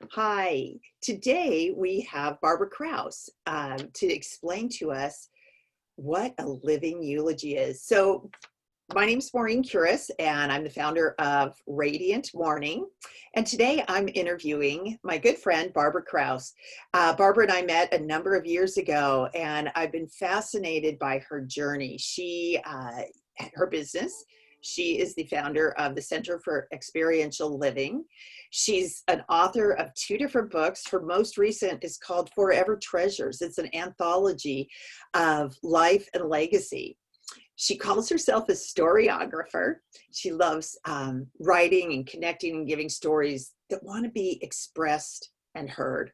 Hi, today we have Barbara Krauss to explain to us what a living eulogy is. So my name is Maureen Curis, and I'm the founder of Radiant Morning. And today I'm interviewing my good friend, Barbara Krauss. Barbara and I met a number of years ago, and I've been fascinated by her journey. Her business, she is the founder of the Center for Experiential Living. She's an author of 2 different books. Her most recent is called Forever Treasures. It's an anthology of life and legacy. She calls herself a storyographer. She loves writing and connecting and giving stories that want to be expressed and heard.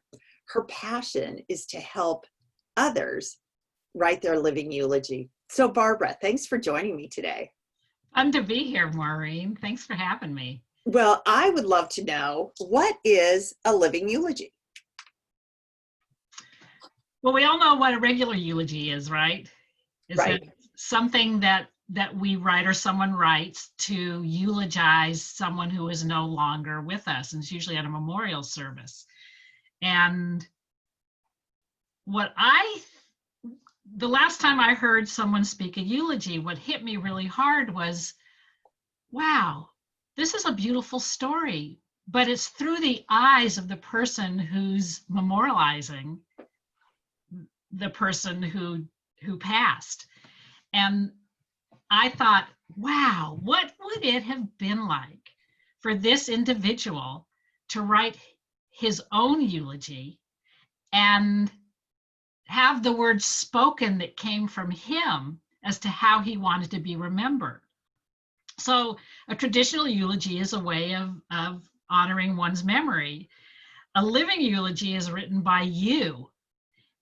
Her passion is to help others write their living eulogy. So Barbara, thanks for joining me today. Fun to be here, Maureen. Thanks for having me. Well, I would love to know, what is a living eulogy? Well, we all know what a regular eulogy is, right? Right. It something that we write or someone writes to eulogize someone who is no longer with us, and it's usually at a memorial service. And the last time I heard someone speak a eulogy, what hit me really hard was, wow, this is a beautiful story, but it's through the eyes of the person who's memorializing the person who passed. And I thought, wow, what would it have been like for this individual to write his own eulogy and have the words spoken that came from him as to how he wanted to be remembered. So a traditional eulogy is a way of honoring one's memory. A living eulogy is written by you,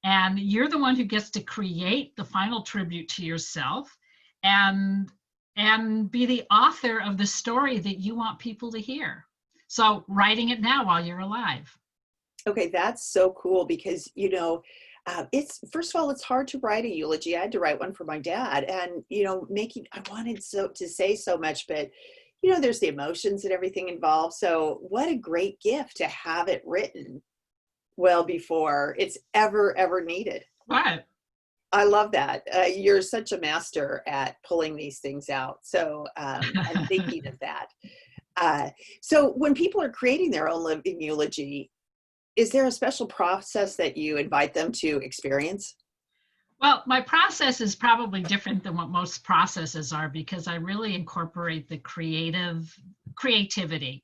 and you're the one who gets to create the final tribute to yourself and be the author of the story that you want people to hear. So writing it now while you're alive. Okay, that's so cool because, it's, first of all, it's hard to write a eulogy. I had to write one for my dad, and, I wanted to say so much, but, there's the emotions and everything involved. So what a great gift to have it written well before it's ever needed. Right. I love that. You're such a master at pulling these things out. So I'm thinking of that. So when people are creating their own living eulogy, is there a special process that you invite them to experience? Well, my process is probably different than what most processes are, because I really incorporate the creativity,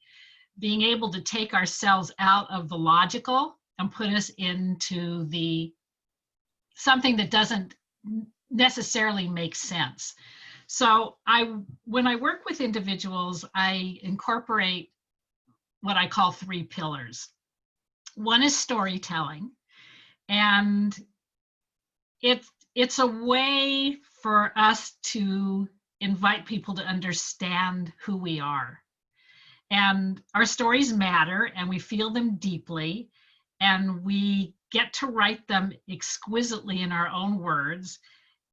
being able to take ourselves out of the logical and put us into something that doesn't necessarily make sense. So when I work with individuals, I incorporate what I call 3 pillars. One is storytelling, and it's a way for us to invite people to understand who we are. And our stories matter, and we feel them deeply, and we get to write them exquisitely in our own words,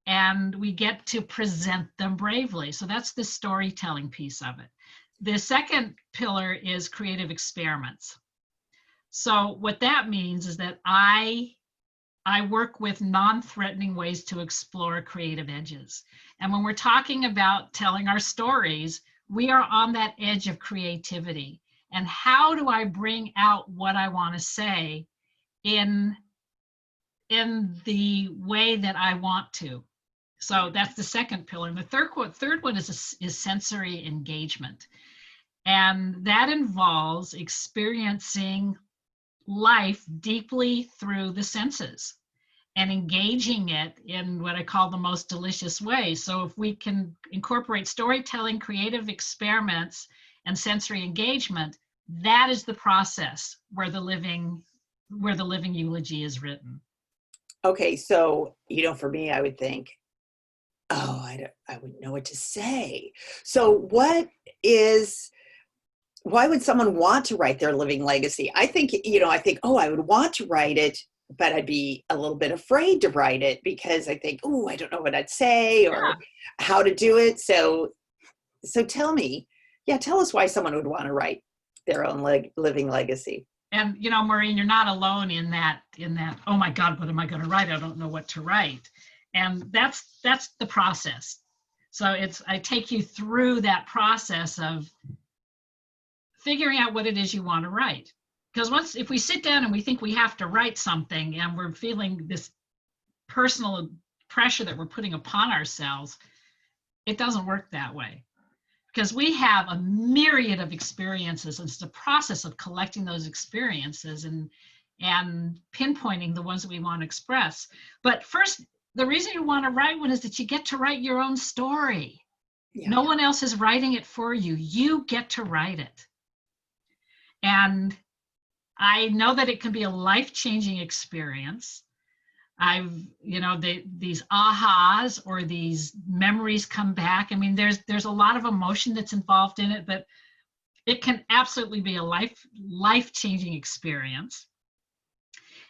and we get to present them bravely. So that's the storytelling piece of it. The second pillar is creative experiments. So what that means is that I work with non-threatening ways to explore creative edges. And when we're talking about telling our stories, we are on that edge of creativity. And how do I bring out what I want to say in the way that I want to? So that's the second pillar. And the third one is sensory engagement. And that involves experiencing life deeply through the senses and engaging it in what I call the most delicious way. So if we can incorporate storytelling, creative experiments, and sensory engagement, that is the process where the living eulogy is written. Okay, so, for me, I would think, oh, I wouldn't know what to say. So why would someone want to write their living legacy? I think, oh, I would want to write it, but I'd be a little bit afraid to write it because I think, oh, I don't know what I'd say or how to do it. So tell us why someone would want to write their own living legacy. And Maureen, you're not alone in that, oh my God, what am I going to write? I don't know what to write. And that's the process. So I take you through that process of figuring out what it is you want to write. Because if we sit down and we think we have to write something and we're feeling this personal pressure that we're putting upon ourselves, it doesn't work that way. Because we have a myriad of experiences, and it's the process of collecting those experiences and pinpointing the ones that we want to express. But first, the reason you want to write one is that you get to write your own story. Yeah. No one else is writing it for you. You get to write it. And I know that it can be a life-changing experience. These ahas or these memories come back. I mean, there's a lot of emotion that's involved in it, but it can absolutely be a life-changing experience.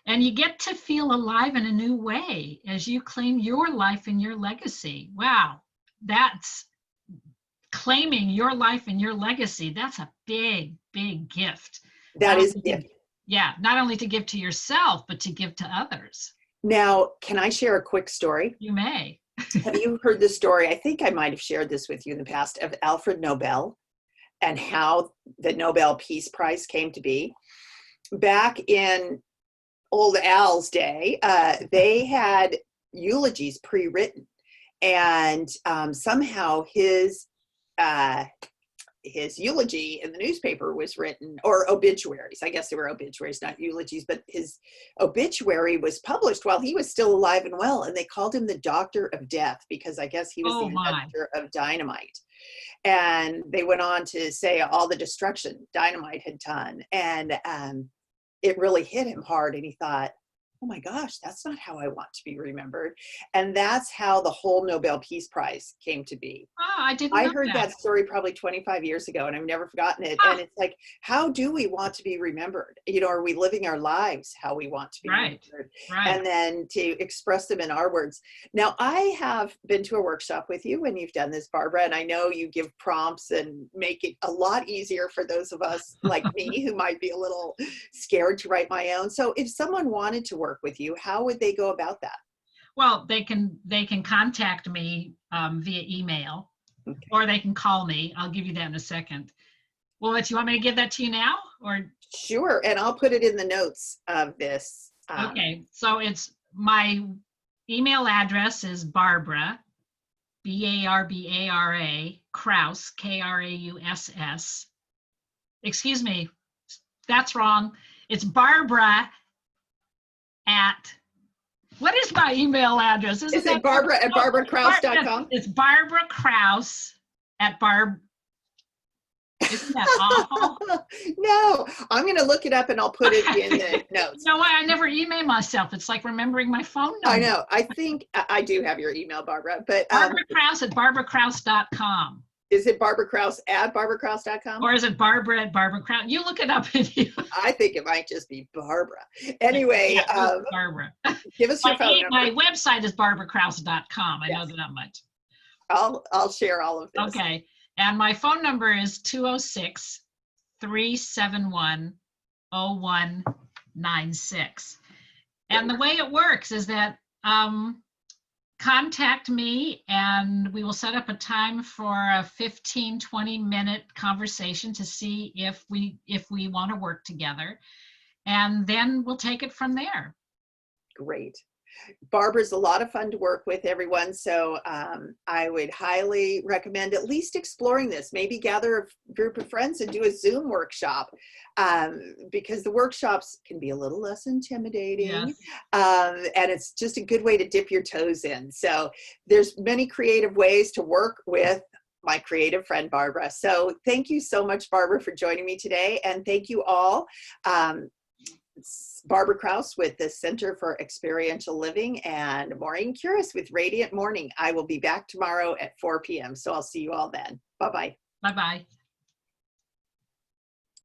And you get to feel alive in a new way as you claim your life and your legacy. Wow, that's claiming your life and your legacy. That's a big, big gift. That is a gift. Yeah, not only to give to yourself, but to give to others. Now, can I share a quick story? You may. Have you heard the story? I think I might have shared this with you in the past, of Alfred Nobel and how the Nobel Peace Prize came to be. Back in old Al's day, they had eulogies pre-written, and somehow his eulogy in the newspaper was written, or obituaries. I guess they were obituaries, not eulogies, but his obituary was published while he was still alive and well. And they called him the Doctor of Death because I guess he was the inventor of dynamite. And they went on to say all the destruction dynamite had done. And it really hit him hard. And he thought, oh my gosh, that's not how I want to be remembered. And that's how the whole Nobel Peace Prize came to be. Oh, I didn't know heard that story probably 25 years ago, and I've never forgotten it. And it's like, how do we want to be remembered? Are we living our lives how we want to be remembered? Right. And then to express them in our words. Now, I have been to a workshop with you when you've done this, Barbara, and I know you give prompts and make it a lot easier for those of us like me who might be a little scared to write my own. So if someone wanted to work with you, how would they go about that? Well, they can contact me via email, okay, or they can call me. I'll give you that in a second. Well, do you want me to give that to you now, or? Sure, and I'll put it in the notes of this. Okay, so it's my email address is Barbara, B-A-R-B-A-R-A, Krauss, K-R-A-U-S-S. Excuse me, that's wrong. It's Barbara at, what is my email address? Is it Barbara at BarbaraKrauss.com? It's Barbara Krauss at Isn't that awful? No, I'm going to look it up and I'll put it in the notes. You know what? I never email myself. It's like remembering my phone number. I know. I think I do have your email, Barbara. But Barbara Krauss at BarbaraKrauss.com. Is it Barbara Krauss at BarbaraKrauss.com? Or is it Barbara at Barbara Krauss? You look it up. I think it might just be Barbara. Anyway, Barbara. Give us your phone number. My website is BarbaraKrauss.com. I know that much. I'll share all of this. Okay. And my phone number is 206-371-0196. And the way it works is that contact me and we will set up a time for a 15-20 minute conversation to see if we want to work together, and then we'll take it from there. Great. Barbara's a lot of fun to work with, everyone. So I would highly recommend at least exploring this. Maybe gather a group of friends and do a Zoom workshop, because the workshops can be a little less intimidating. Yes. And it's just a good way to dip your toes in. So there's many creative ways to work with my creative friend, Barbara. So thank you so much, Barbara, for joining me today. And thank you all. Barbara Krauss with the Center for Experiential Living, and Maureen Curis with Radiant Morning. I will be back tomorrow at 4 p.m. So I'll see you all then. Bye-bye. Bye-bye.